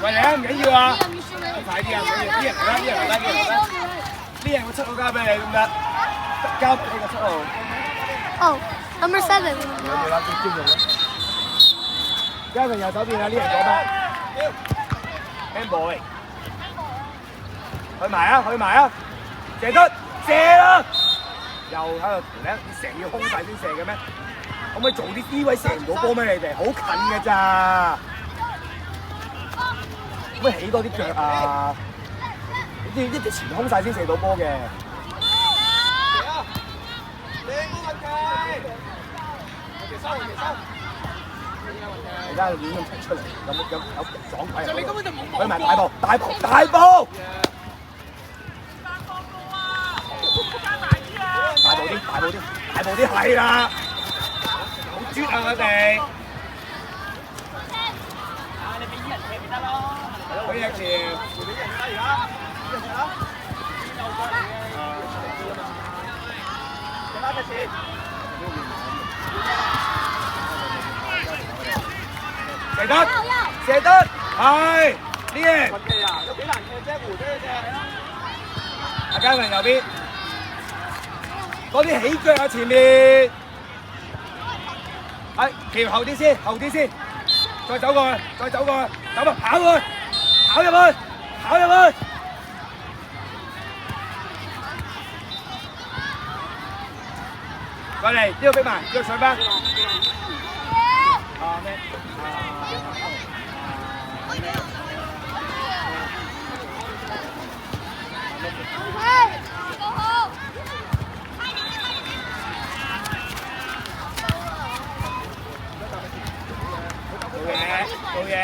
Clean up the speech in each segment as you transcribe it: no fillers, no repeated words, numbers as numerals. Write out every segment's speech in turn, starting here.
喂，嚟啊，唔緊要啊，快啲啊，啲人嚟啦，啲人嚟啦，啲人嚟啦，呢人個7號交俾你得唔得？交俾呢個7號。Oh, number 7. 你啦，接用啦。嘉文右手邊啊，呢人左邊。Handball。去埋啊，去埋啊，射得，射啦！又喺度咧，你成日要空晒先射嘅咩？可唔可以做啲呢位射唔到波咩？你哋好近嘅咋？可唔可以起多啲腳啊？你知一直前空晒先射到波嘅。而家亂咁踢出嚟，有撞鬼啊！去埋大步，大步，大步！大步啲，大步啲，大步啲係啦！好絕啊！佢哋。你俾人踢咪得咯。佢一條，俾人啦而家，拉隻線。射得，射得，係呢嘢。有幾難踢啫，胡啫啫。阿嘉文右邊。多啲起腳啊！前面，係條後啲先，後啲先，再走過去，再走過去，走啊！跑過去，跑入去，跑入去。過嚟，呢度逼埋，呢度上翻。咩？做嘢。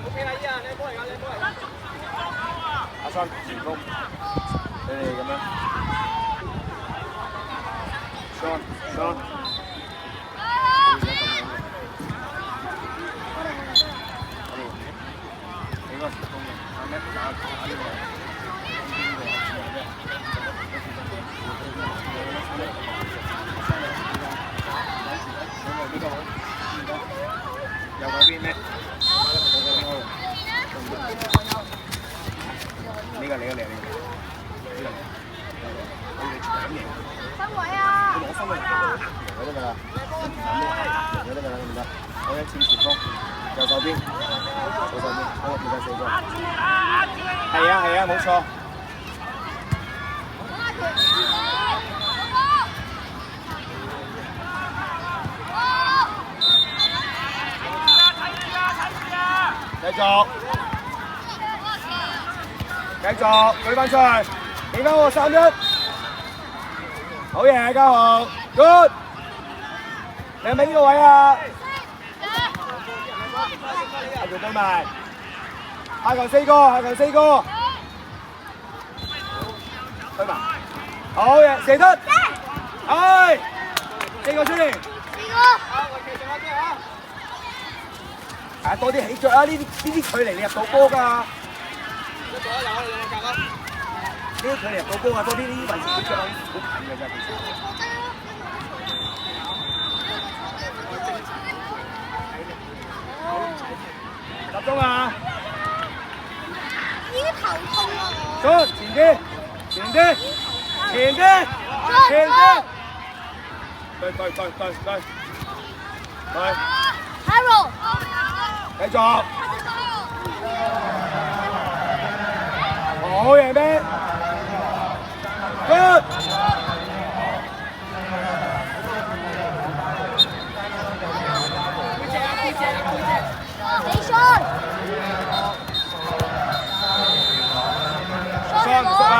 OK 啦，依啊，靚波嚟㗎，靚波嚟㗎。阿生前鋒，你哋咁樣。Sean。你個前鋒嘅，阿咩打呢個？右嗰邊咩？呢個。身位啊！你攞身位嚟攞得㗎啦，攞得㗎啦，唔得。好嘅，前鋒，右手邊，好，唔該4個。係啊，冇錯。繼續，舉翻出去，起翻個3-1，好嘢，嘉豪 ，good， 你係咪呢個位啊？下球對埋，下球4個，對埋，好嘢，射得，係，4個出嚟，多啲起腳啊！呢啲距離你入到波㗎。一左一右，你兩格啦。呢啲距離入到波啊，多啲呢啲位置起腳好近㗎咋其實。集中啊！已經頭痛啦我。出前啲。對。Harold。繼續。好嘢咩 ？Good。你信？信唔信啊？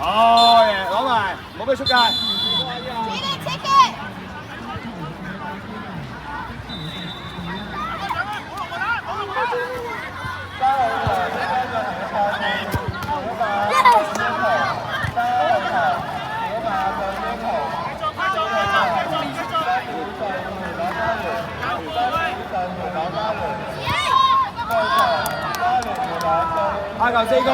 好嘢，攞埋，冇俾出界。下球4個。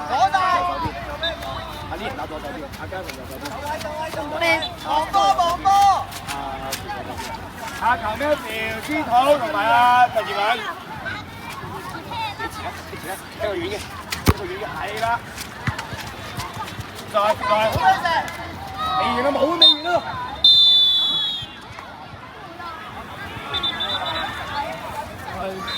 左大。阿呢人打左手邊，阿嘉榮右手邊。望波。下球咩條司徒同埋阿陳志文。幾前啊？一個遠嘅，係啦。再，未完啊，冇未完啊！開。